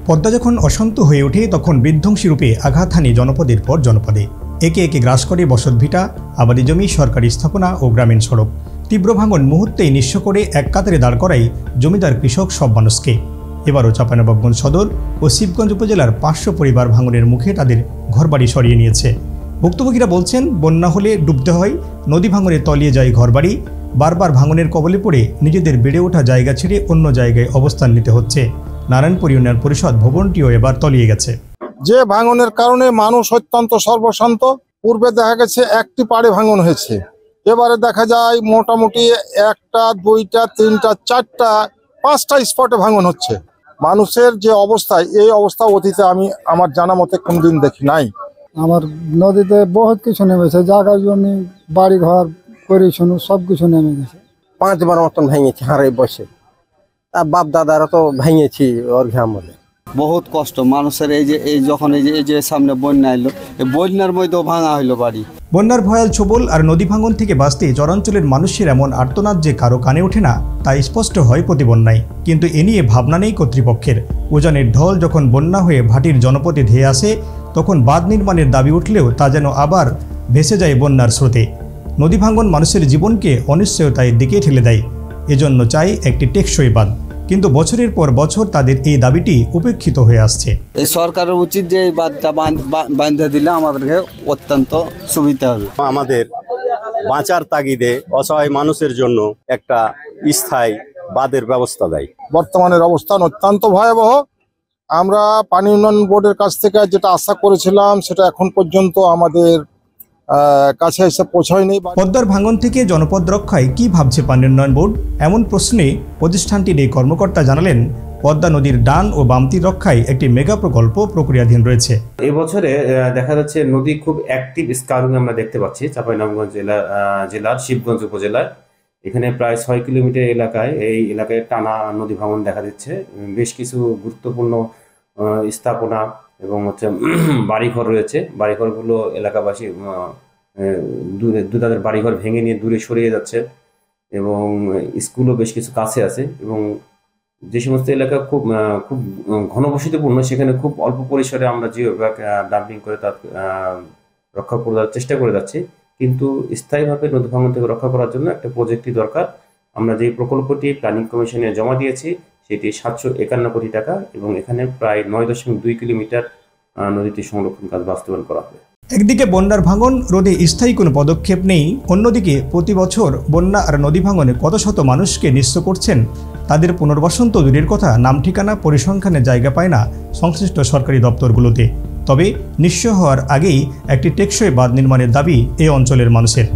পদ্মা যখন অশান্ত হয়ে ওঠে তখন বিধ্বংসী রূপে আঘাত হানে জনপদের পর জনপদে। একে একে গ্রাস করে বসতভিটা, আবাদি জমি, সরকারি স্থাপনা ও গ্রামীণ সড়ক। তীব্র ভাঙন মুহূর্তেই নিঃস্ব করে এক কাতারে দাঁড় করাই জমিদার, কৃষক সব মানুষকে। এবারও চাঁপাইনবাবগঞ্জ সদর ও শিবগঞ্জ উপজেলার 500 পরিবার ভাঙনের মুখে তাদের ঘরবাড়ি সরিয়ে নিয়েছে। ভুক্তভোগীরা বলছেন, বন্যা হলে ডুবতে হয়, নদী ভাঙনে তলিয়ে যায় ঘরবাড়ি, বারবার ভাঙনের কবলে পড়ে নিজেদের বেড়ে ওঠা জায়গা ছেড়ে অন্য জায়গায় অবস্থান নিতে হচ্ছে। নারায়ণপুর ইউনিয়ন পরিষদ ভবনটিও এবার তলিয়ে গেছে। যে ভাঙনের কারণে মানুষ অত্যন্ত সর্বশান্ত। পূর্বে দেখা গেছে একটি পাড়ে ভাঙন হয়েছে, এবারে দেখা যায় মোটামুটি 1টা 2টা 3টা 4টা 5টা স্পটে ভাঙন হচ্ছে। মানুষের যে অবস্থা, এই অবস্থা অতীতে আমি আমার জানা মতে কোনদিন দেখি নাই। আমার নদীতে বহুত কিছু নেমেছে, জায়গা জমি বাড়ি ঘর করে শুনু সব কিছু নেমে গেছে। 5বার মতন ভেঙেছি হারে বসে, আর বাপ দাদারা তো ভেঙেছি ওর ঘামলে। বহুত কষ্ট মানুষের। যখন এই যে সামনে বন্যা এলো, এই বন্যার মধ্যেও ভাঙা হইলো বাড়ি। বন্যার ভয়াল ছোবল আর নদী ভাঙন থেকে বাঁচতে চরাঞ্চলের মানুষের এমন আর্তনাদ যে কারো কানে ওঠে না, তা স্পষ্ট হয় প্রতি বন্যায়। কিন্তু এ নিয়ে ভাবনা নেই কর্তৃপক্ষের। উজানের ঢল যখন বন্যা হয়ে ভাটির জনপদে ধেয়ে আসে, তখন বাঁধ নির্মাণের দাবি উঠলেও তা যেন আবার ভেসে যায় বন্যার স্রোতে। নদী ভাঙন মানুষের জীবনকে অনিশ্চয়তার দিকে ঠেলে দেয়। এজন্য চাই একটি টেকসই বাঁধ, কিন্তু বছরের পর বছর তাদের এই দাবিটি উপেক্ষিত হয়ে আসছে। এই সরকারের উচিত যে এই বাঁধটা বাঁধে দিলে আমাদেরকে অত্যন্ত সুবিধা হবে। আমাদের বাঁচার তাগিদে অসহায় মানুষের জন্য একটা স্থায়ী বাঁধের ব্যবস্থা দেয়। বর্তমানের অবস্থান অত্যন্ত ভয়াবহ। আমরা পানি উন্নয়ন বোর্ডের কাছ থেকে যেটা আশা করেছিলাম, সেটা এখন পর্যন্ত আমাদের কাছে এসে পৌঁছায়নি। পদ্মার ভাঙন থেকে জনপদ রক্ষায় কি ভাবছে পানি উন্নয়ন বোর্ড? এমন প্রশ্নে প্রতিষ্ঠানটির এই কর্মকর্তা জানালেন, পদ্মা নদীর ডান ও বামতি রক্ষায় একটি মেগা প্রকল্প প্রক্রিয়াধীন রয়েছে। এবছরে দেখা যাচ্ছে নদী খুব অ্যাক্টিভ স্কাউটিং আমরা দেখতে পাচ্ছি চাঁপাইনবাবগঞ্জ জেলার শিবগঞ্জ উপজেলায়। এখানে প্রায় 6 কিলোমিটার এলাকায় টানা নদী ভাঙন দেখা দিচ্ছে। বেশ কিছু গুরুত্বপূর্ণ স্থাপনা এবং বাড়িঘর রয়েছে। বাড়িঘরগুলো এলাকাবাসী তাদের বাড়িঘর ভেঙে নিয়ে দূরে সরিয়ে যাচ্ছে, এবং স্কুলও বেশ কিছু কাছে আছে। এবং যে সমস্ত এলাকা খুব ঘনবসতিপূর্ণ, সেখানে খুব অল্প পরিসরে আমরা জিও ডাম্পিং করে তার রক্ষা করার চেষ্টা করে যাচ্ছি। কিন্তু স্থায়ীভাবে নদী ভাঙন থেকে রক্ষা করার জন্য একটা প্রজেক্টই দরকার। আমরা যে প্রকল্পটি প্ল্যানিং কমিশনে জমা দিয়েছি সেটি 751 কোটি টাকা, এবং এখানে প্রায় 9.2 কিলোমিটার নদীটি সংরক্ষণ কাজ বাস্তবায়ন করা হবে। একদিকে বন্যার ভাঙন রোধে স্থায়ী কোনো পদক্ষেপ নেই, অন্যদিকে প্রতি বছর বন্যা আর নদী ভাঙনে কত শত মানুষকে নিঃস্ব করছেন। তাদের পুনর্বাসন তো দূরের কথা, নাম ঠিকানা পরিসংখ্যানের জায়গা পায় না সংশ্লিষ্ট সরকারি দপ্তরগুলোতে। তবে নিঃস্ব হওয়ার আগেই একটি টেকসই বাঁধ নির্মাণের দাবি এই অঞ্চলের মানুষের।